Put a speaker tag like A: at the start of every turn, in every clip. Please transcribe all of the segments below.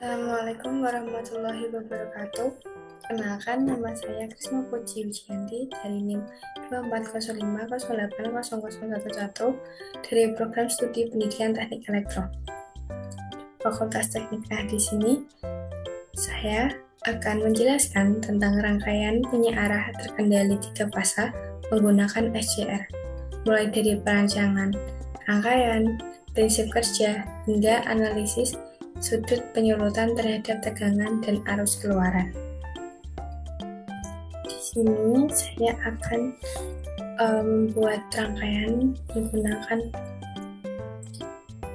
A: Assalamualaikum warahmatullahi wabarakatuh. Kenalkan, nama saya Krisma Puji Wijianti dari NIM 2405080011 dari Program Studi Pendidikan Teknik Elektro, Fakultas Teknik. Di sini saya akan menjelaskan tentang rangkaian penyiaran terkendali 3 fasa menggunakan SCR, mulai dari perancangan, rangkaian, prinsip kerja, hingga analisis sudut penyurutan terhadap tegangan dan arus keluaran. Di sini saya akan membuat rangkaian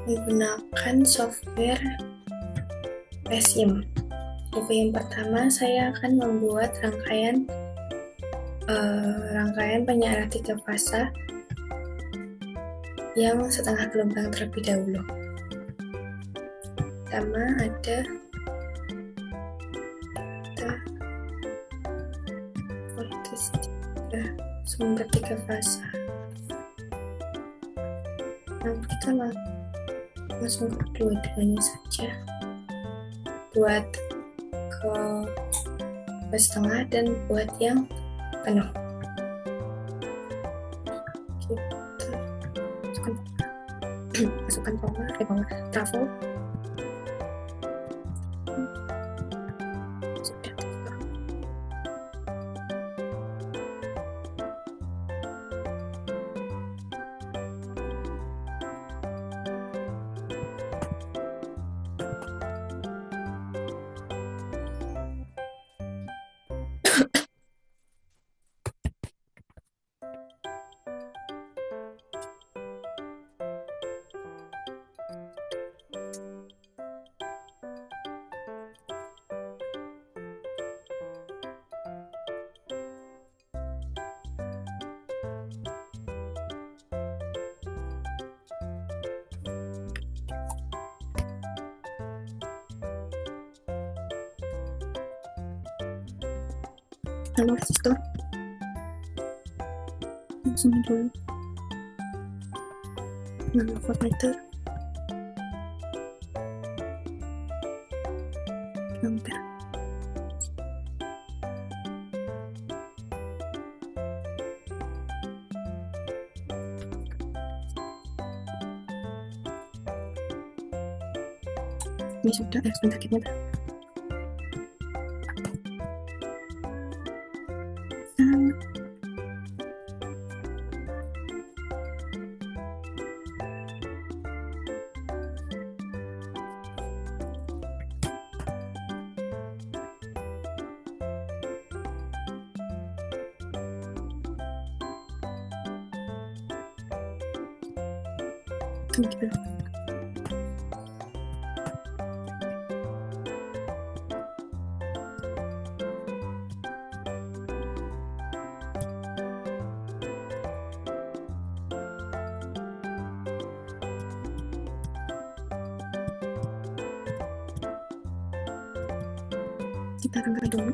A: menggunakan software PESIM. Untuk yang pertama, saya akan membuat rangkaian penyiaran 3 fasa yang setengah gelombang terlebih dahulu. Pertama ada sumber 3 fasa. Nah, kita langsung ke dua-duanya saja, buat ke setengah dan buat yang penuh. Kita masukkan power trafo. Lalu resistor sini dulu, lalu voltmeter, ampere. Ini sudah sebentar kita gitu. Kita rangkai dulu.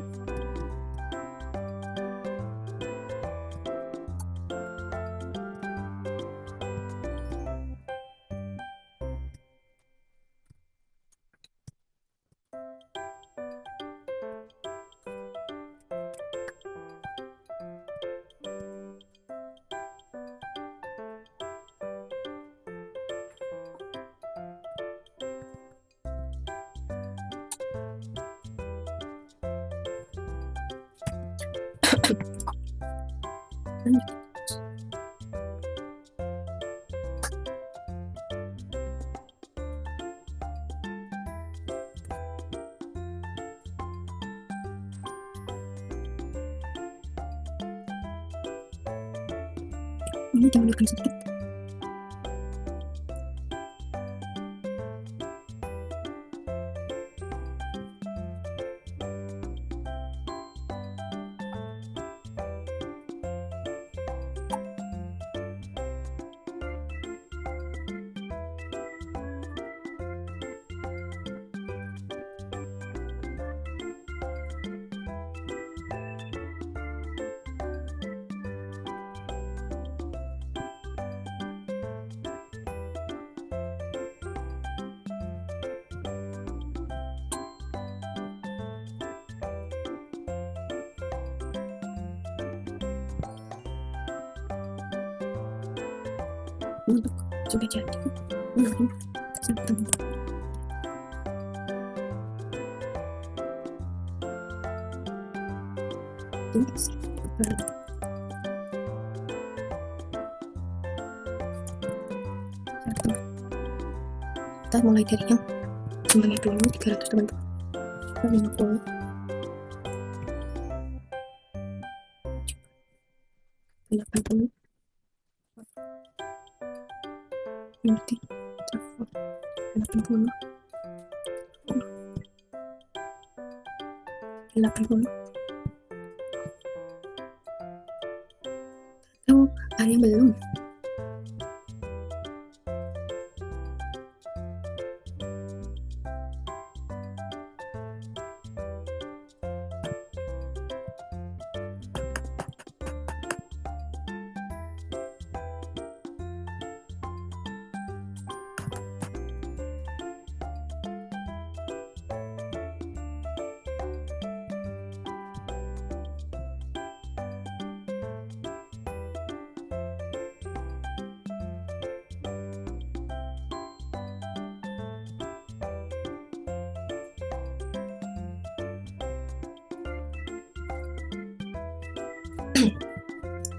A: Ini dimundurkan sedikit. untuk juga jadi belum satu kita mulai dari yang jumlahnya dulu 380 50 80 nanti 80 80 tahu ada yang belum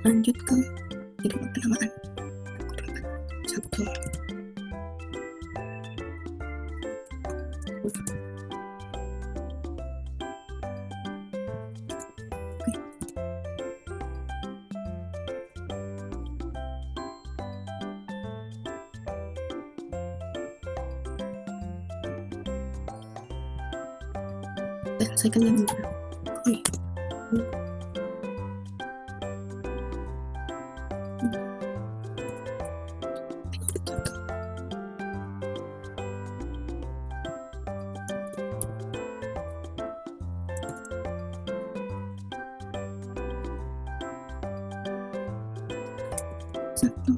A: lanjut ke hidup penamaan satu dan selesaikan yang ini satu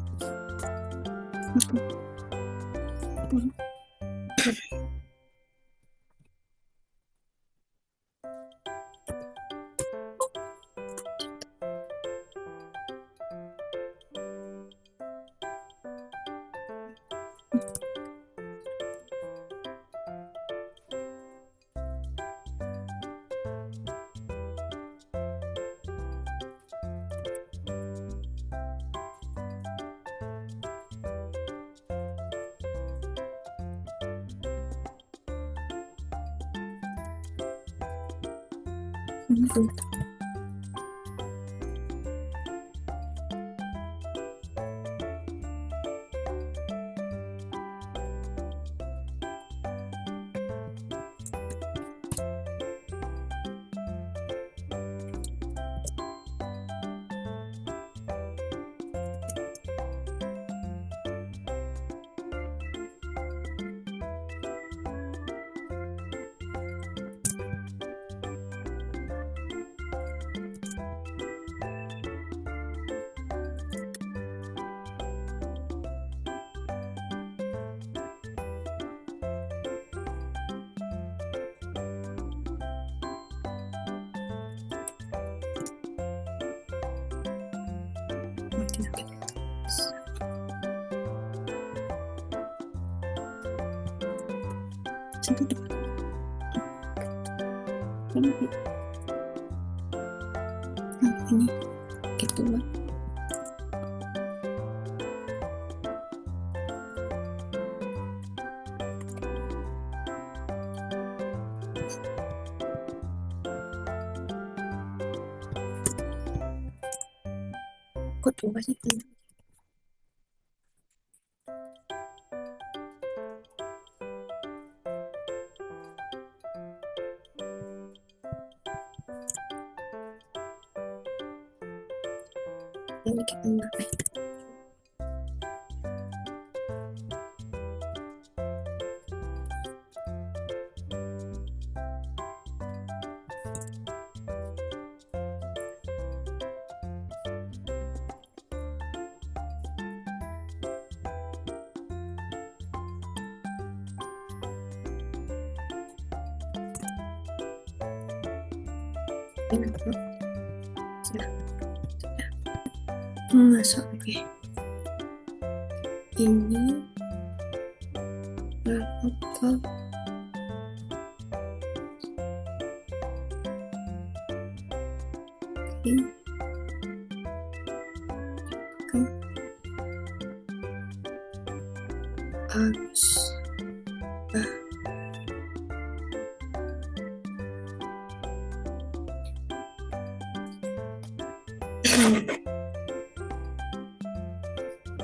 A: itu satu ini kedua kok coba sih ini kita berapa sudah masuk oke ini berapa ke kiri ke arus. Nah,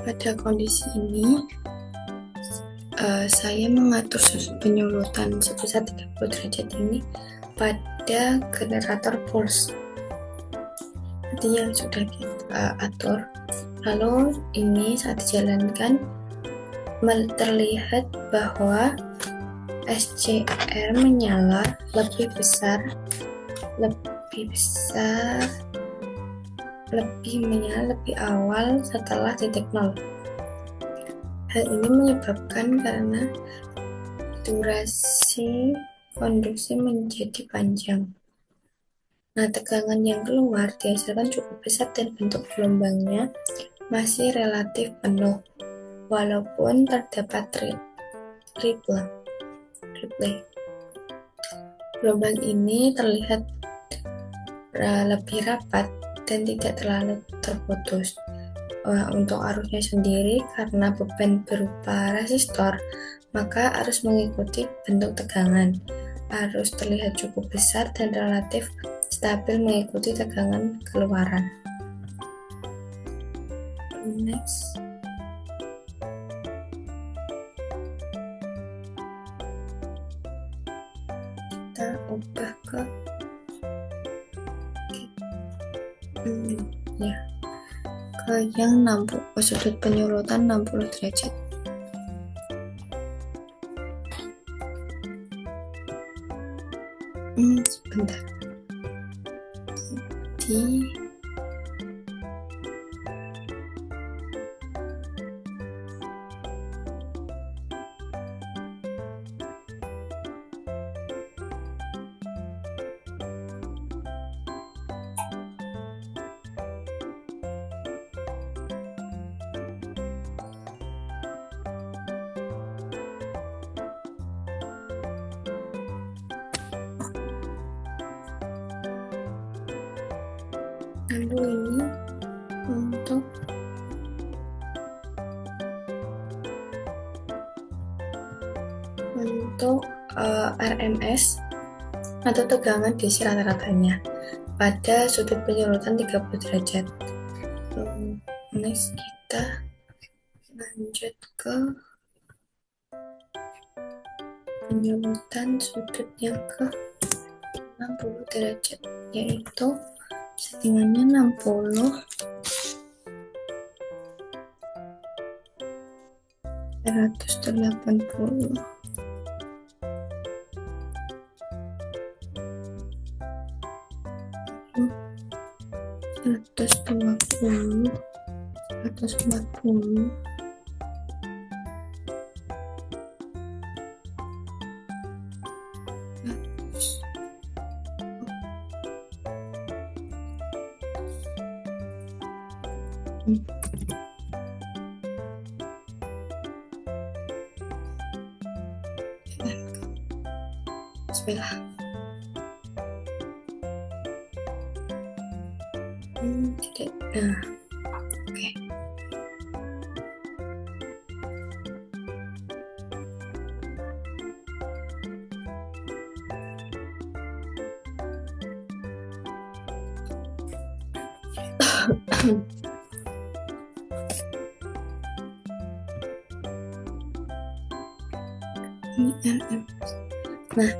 A: pada kondisi ini saya mengatur sudut penyulutan sebesar 30 derajat ini pada generator pulse. Nanti yang sudah kita atur, lalu ini saat dijalankan terlihat bahwa SCR menyala lebih besar, menyala lebih awal setelah titik 0. Hal ini menyebabkan karena durasi konduksi menjadi panjang. Nah, tegangan yang keluar dihasilkan cukup besar dan bentuk gelombangnya masih relatif penuh, walaupun terdapat ripple. Gelombang ini terlihat lebih rapat dan tidak terlalu terputus. Untuk arusnya sendiri, karena beban berupa resistor, maka arus mengikuti bentuk tegangan. Arus terlihat cukup besar dan relatif stabil mengikuti tegangan keluaran. Next. Kita ubah ke yang 60, sudut penyulutan 60 derajat. Sebentar. Jadi lalu ini untuk RMS atau tegangan DC rata-ratanya pada sudut penyulutan 30 derajat. Next, kita lanjut ke penyulutan sudut yang ke 60 derajat, yaitu settingannya 60, 180, 120, 140, 100. Bismillah. Tidak. Nah, oke. Nah,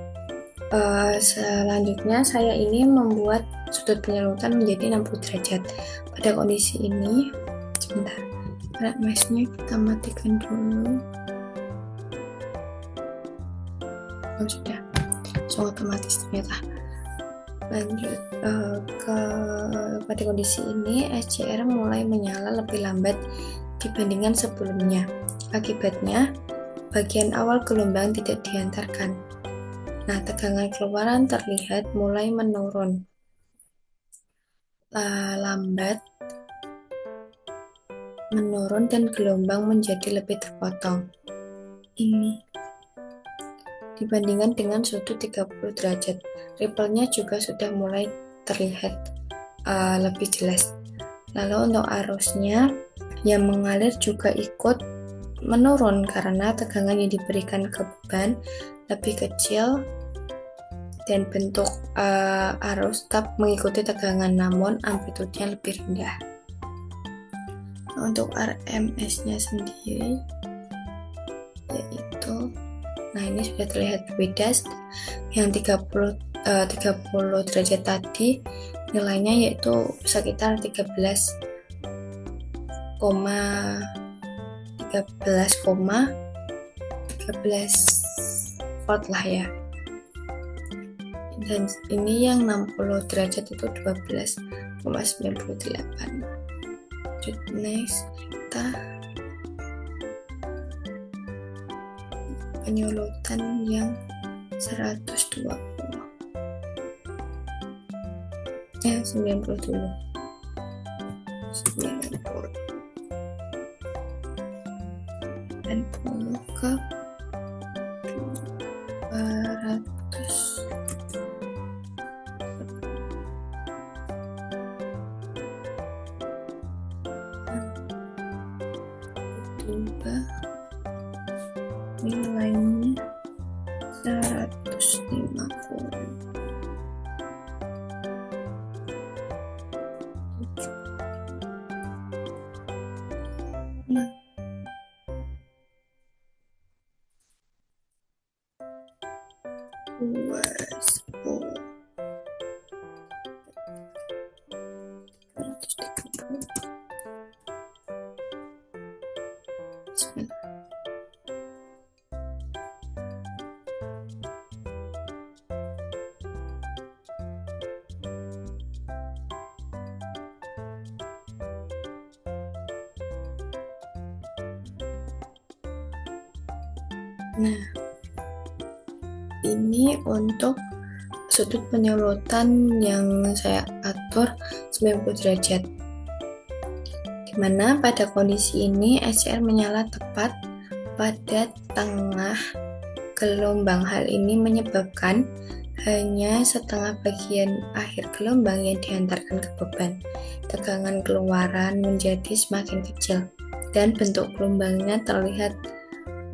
A: selanjutnya saya ini membuat sudut penyulutan menjadi 60 derajat. Pada kondisi ini, sebentar, mesh-nya kita matikan dulu. Oh, sudah, otomatis ternyata. Lanjut pada kondisi ini, SCR mulai menyala lebih lambat dibandingkan sebelumnya. Akibatnya, bagian awal gelombang tidak diantarkan. Nah, tegangan keluaran terlihat mulai menurun lambat menurun dan gelombang menjadi lebih terpotong. Ini dibandingkan dengan sudut 30 derajat. Ripple-nya juga sudah mulai terlihat lebih jelas. Lalu untuk arusnya yang mengalir juga ikut menurun karena tegangan yang diberikan ke beban lebih kecil dan bentuk arus tetap mengikuti tegangan namun amplitudenya lebih rendah. Untuk RMS-nya sendiri yaitu, nah ini sudah terlihat berbeda. Yang 30 derajat tadi nilainya yaitu sekitar 13 volt lah ya. Dan ini yang 60 derajat itu 12,98. Next kita penyulutan yang 120 90 dulu 90 dan puluh ke 200. Tiba nilainya 150. Nah, nah, ini untuk sudut penyulutan yang saya atur 90 derajat. Dimana pada kondisi ini SCR menyala tepat pada tengah gelombang. Hal ini menyebabkan hanya setengah bagian akhir gelombang yang diantarkan ke beban. Tegangan keluaran menjadi semakin kecil dan bentuk gelombangnya terlihat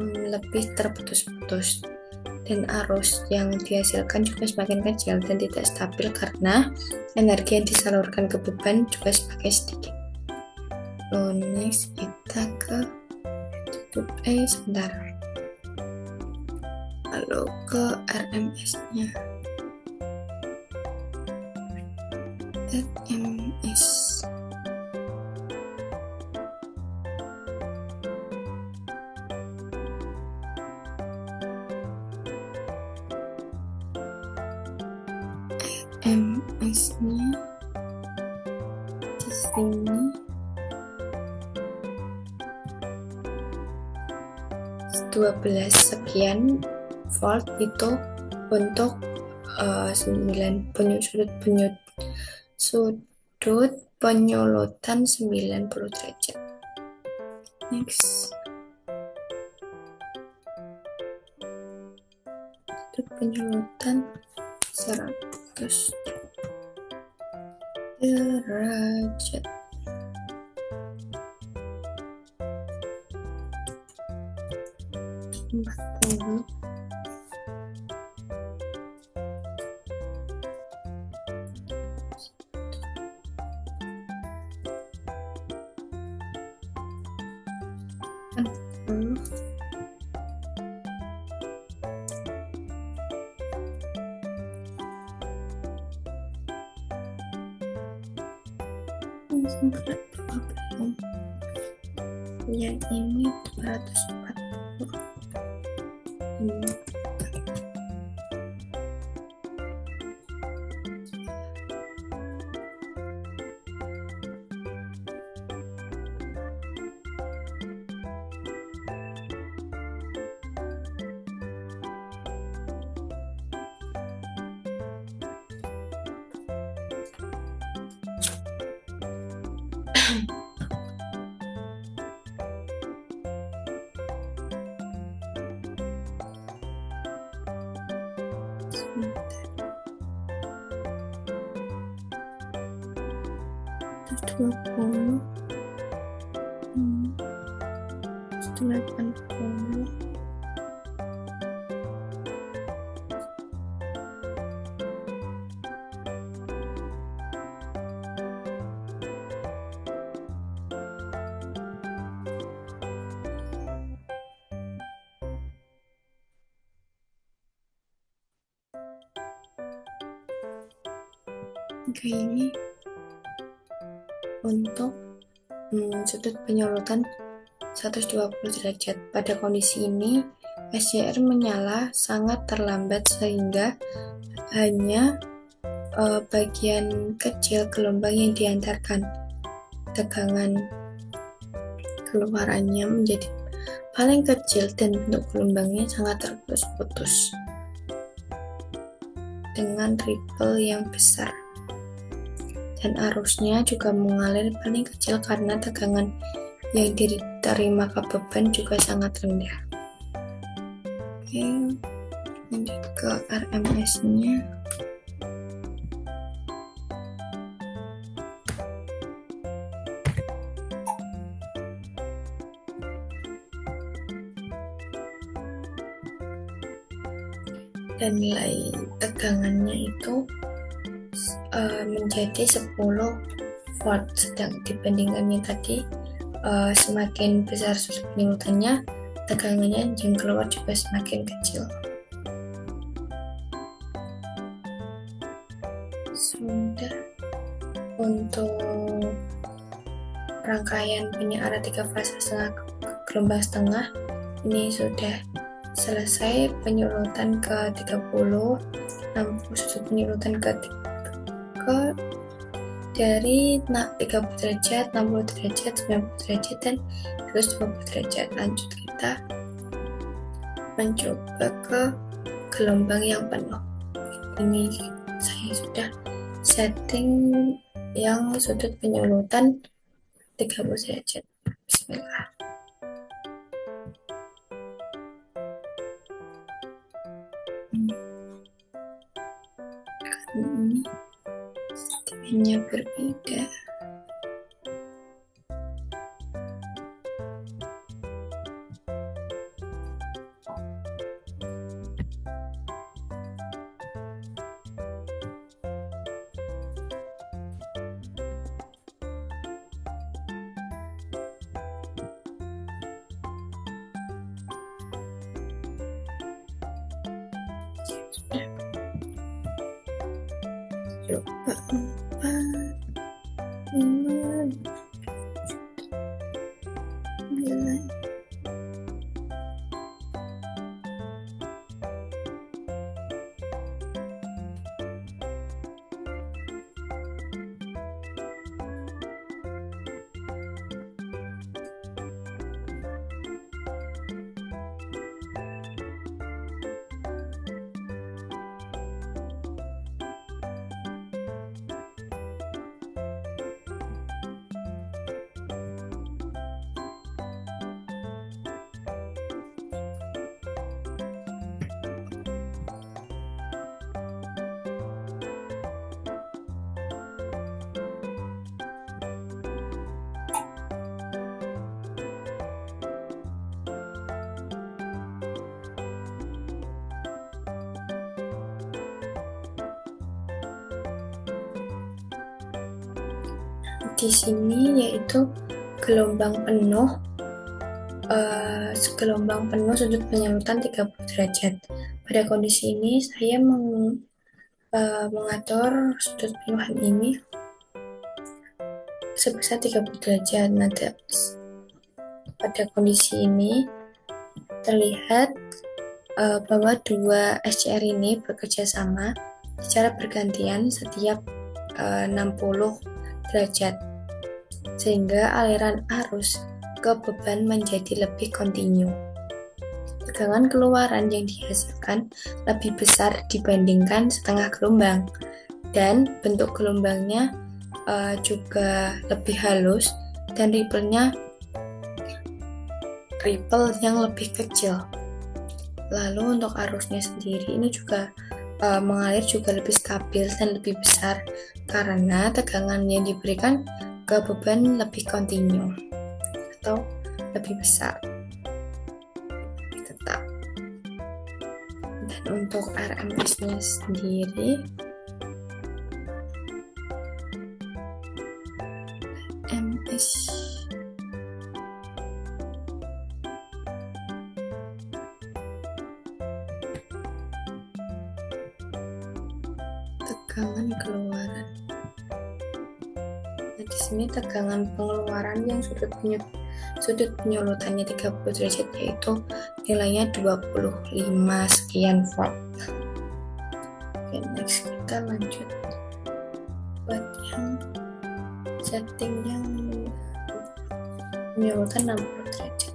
A: lebih terputus-putus, dan arus yang dihasilkan juga semakin kecil dan tidak stabil karena energi yang disalurkan ke beban juga semakin sedikit. Next kita ke sebentar, lalu ke RMS-nya. RMS MS-nya di sini 12 sekian volt itu untuk 9 sudut penyulutan 90 derajat. Next, sudut penyulutan 100 derajat. Yang ini 240. 20, 180. Oke, ini untuk sudut penyurutan 120 derajat. Pada kondisi ini, SCR menyala sangat terlambat sehingga hanya bagian kecil gelombang yang diantarkan. Tegangan keluarannya menjadi paling kecil dan bentuk gelombangnya sangat terputus-putus dengan ripple yang besar. Dan arusnya juga mengalir paling kecil karena tegangan yang diterima ke beban juga sangat rendah. Oke, lanjut ke RMS-nya. Dan nilai tegangannya itu menjadi 10 volt, sedang dibandingkannya tadi semakin besar sudut penyurutannya, tegangannya yang keluar juga semakin kecil. Sudah untuk rangkaian penyiaran 3 fase gelombang setengah ini sudah selesai. Penyurutan ke 30, 60 sudut penyurutan ke dari 30 derajat, 60 derajat, 90 derajat, dan 120 derajat. Lanjut kita mencoba ke gelombang yang penuh. Ini saya sudah setting yang sudut penyurutan 30 derajat. Bismillah. Ini settingnya berbeda. Coba 4, 5, 9. Di sini yaitu gelombang penuh, sudut penyurutan 30 derajat. Pada kondisi ini saya mengatur sudut penyurutan ini sebesar 30 derajat. Nah, pada kondisi ini terlihat bahwa dua SCR ini bekerja sama secara bergantian setiap 60 derajat, sehingga aliran arus ke beban menjadi lebih kontinu. Tegangan keluaran yang dihasilkan lebih besar dibandingkan setengah gelombang, dan bentuk gelombangnya juga lebih halus, dan ripple yang lebih kecil. Lalu untuk arusnya sendiri ini juga mengalir juga lebih stabil dan lebih besar karena tegangan yang diberikan ke maka beban lebih kontinu atau lebih besar, lebih tetap. Dan untuk RMS-nya sendiri, MS tegangan keluaran. Nah, di sini tegangan pengeluaran yang sudut penyulutannya 30 derajat, yaitu nilainya 25 sekian volt. Oke, next kita lanjut buat yang setting yang penyulutan 60 derajat.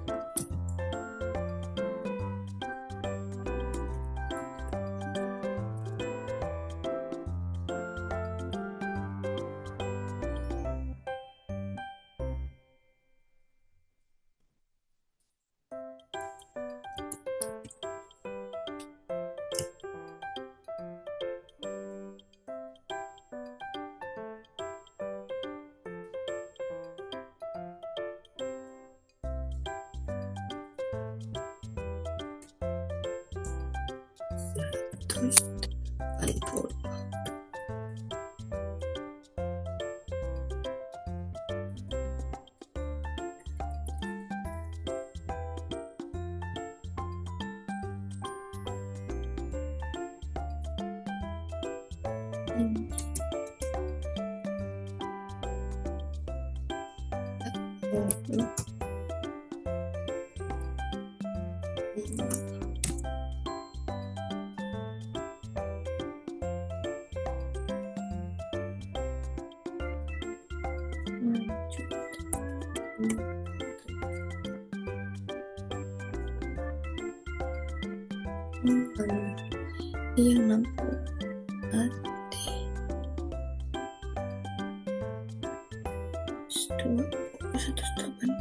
A: Terus 40. Yang 60 AD 180.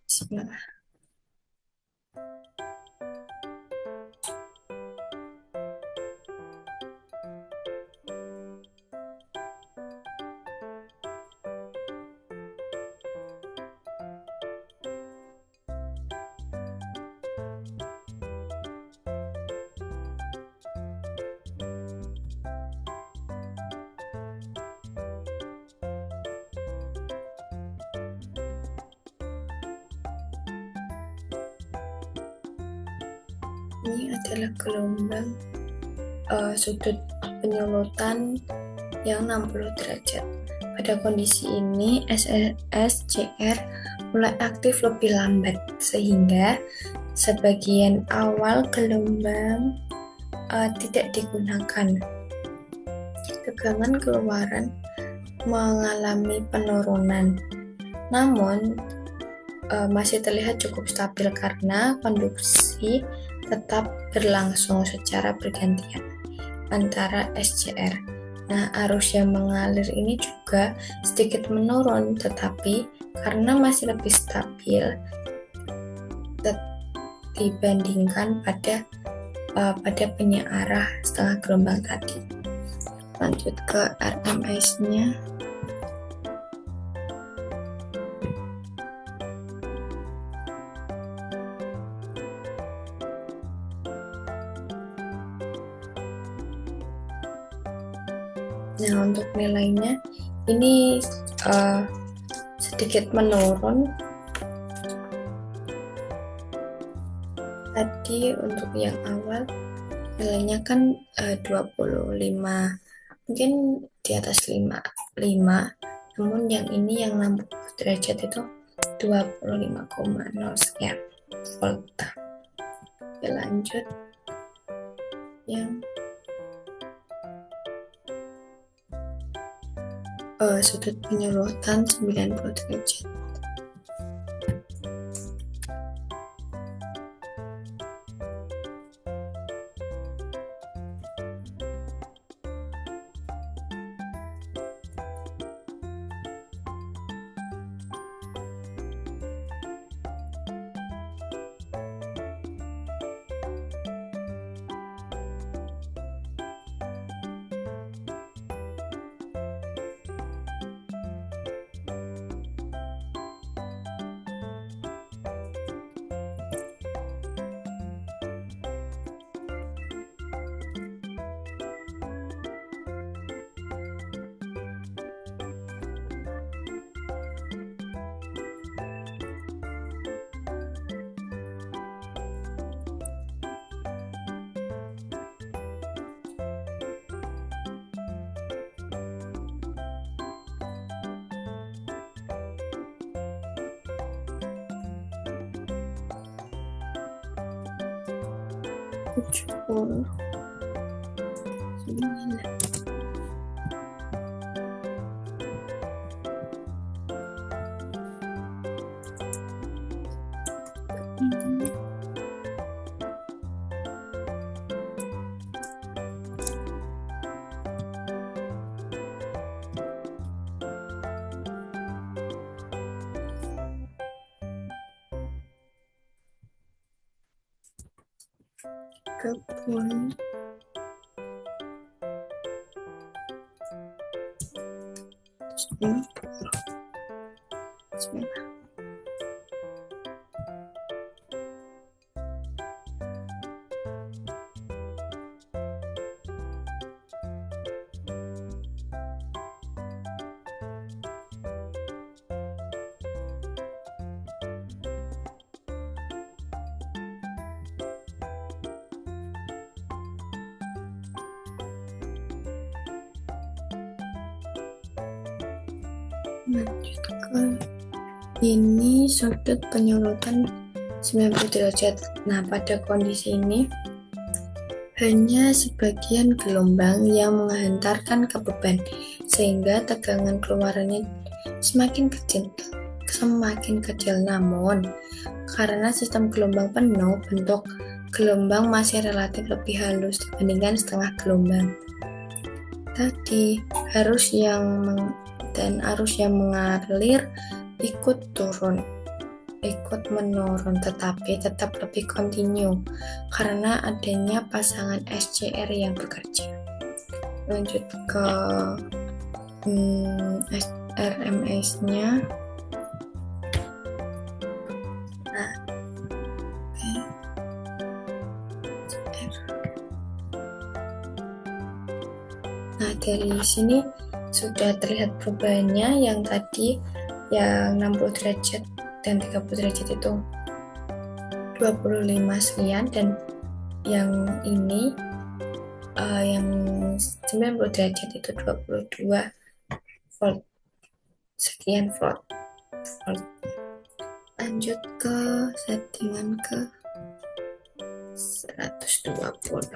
A: Bismillah. Ini adalah gelombang sudut penyulutan yang 60 derajat. Pada kondisi ini SCR mulai aktif lebih lambat, sehingga sebagian awal gelombang tidak digunakan. Tegangan keluaran mengalami penurunan, namun masih terlihat cukup stabil karena konduksi tetap berlangsung secara bergantian antara SCR. Nah, arus yang mengalir ini juga sedikit menurun, tetapi karena masih lebih stabil dibandingkan pada penyearah setengah gelombang tadi. Lanjut ke RMS-nya. Nah, untuk nilainya ini sedikit menurun. Tadi untuk yang awal nilainya kan 25, mungkin di atas 5, namun yang ini yang 60 derajat itu 25,0 sekian volt. Oke, lanjut yang sudut penyorotan 90 derajat. Pukul 9. Kebun Bismillah. Lanjut ke ini sudut penyorotan 90 derajat. Nah, pada kondisi ini hanya sebagian gelombang yang menghantarkan ke beban, sehingga tegangan keluarannya semakin kecil. Namun, karena sistem gelombang penuh, bentuk gelombang masih relatif lebih halus dibandingkan setengah gelombang. Tadi arus yang mengalir ikut menurun, tetapi tetap lebih kontinu karena adanya pasangan SCR yang bekerja. Lanjut ke RMS-nya. Nah, dari sini sudah terlihat perubahannya. Yang tadi yang 60 derajat dan 30 derajat itu 25 sekian, dan yang ini yang 90 derajat itu 22 volt sekian volt. Lanjut ke settingan ke 120.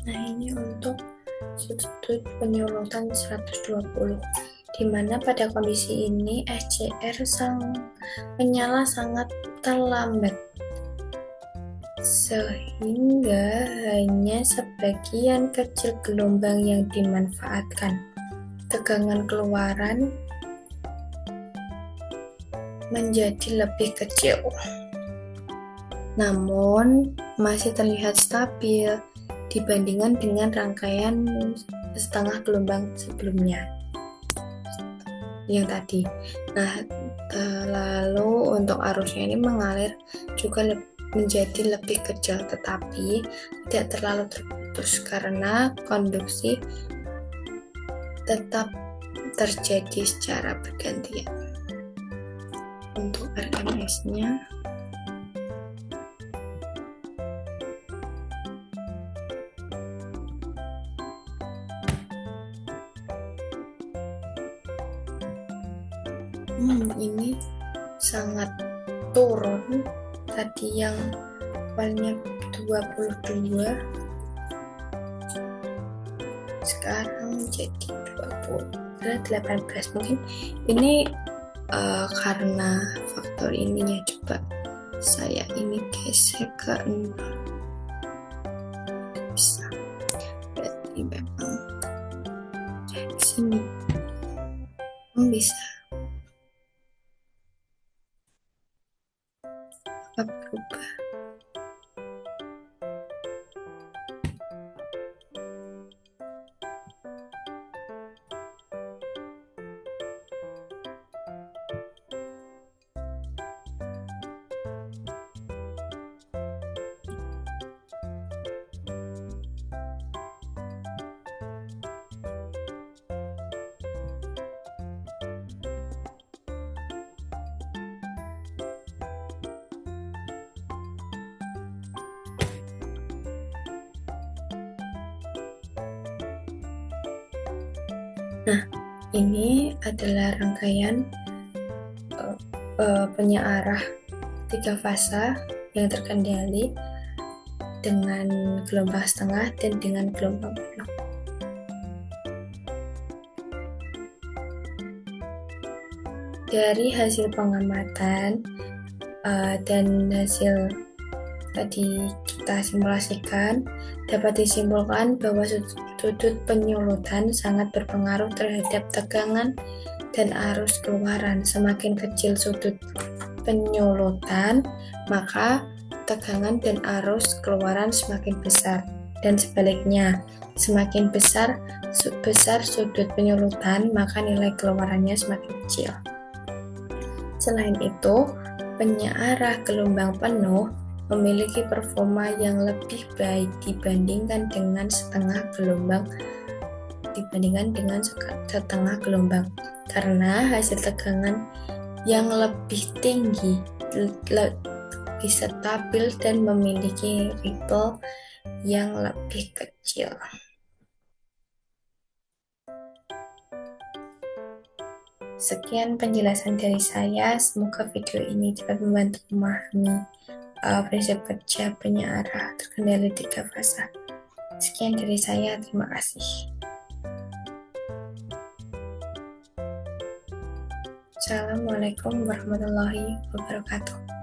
A: Nah, ini untuk sudut penyulutan 120, di mana pada kondisi ini SCR menyala sangat terlambat, sehingga hanya sebagian kecil gelombang yang dimanfaatkan. Tegangan keluaran menjadi lebih kecil, namun masih terlihat stabil dibandingkan dengan rangkaian setengah gelombang sebelumnya yang tadi. Nah, lalu untuk arusnya ini mengalir juga menjadi lebih kecil, tetapi tidak terlalu terputus karena konduksi tetap terjadi secara bergantian. Untuk RMS-nya ini sangat turun. Tadi yang awalnya 22 sekarang menjadi 18. Mungkin ini karena faktor ininya. Coba saya ini gesek ke 0, bisa, berarti memang dari sini bisa berubah. Nah, ini adalah rangkaian penyearah 3 fasa yang terkendali dengan gelombang setengah dan dengan gelombang penuh. Dari hasil pengamatan dan hasil tadi kita simulasikan, dapat disimpulkan bahwa sudut penyulutan sangat berpengaruh terhadap tegangan dan arus keluaran. Semakin kecil sudut penyulutan, maka tegangan dan arus keluaran semakin besar, dan sebaliknya, semakin besar sudut penyulutan, maka nilai keluarannya semakin kecil. Selain itu, penyearah gelombang penuh memiliki performa yang lebih baik dibandingkan dengan setengah gelombang karena hasil tegangan yang lebih tinggi lebih stabil dan memiliki ripple yang lebih kecil. Sekian penjelasan dari saya, semoga video ini dapat membantu memahami prinsip kerja penyearah terkendali 3 fasa. Sekian dari saya, terima kasih. Assalamualaikum warahmatullahi wabarakatuh.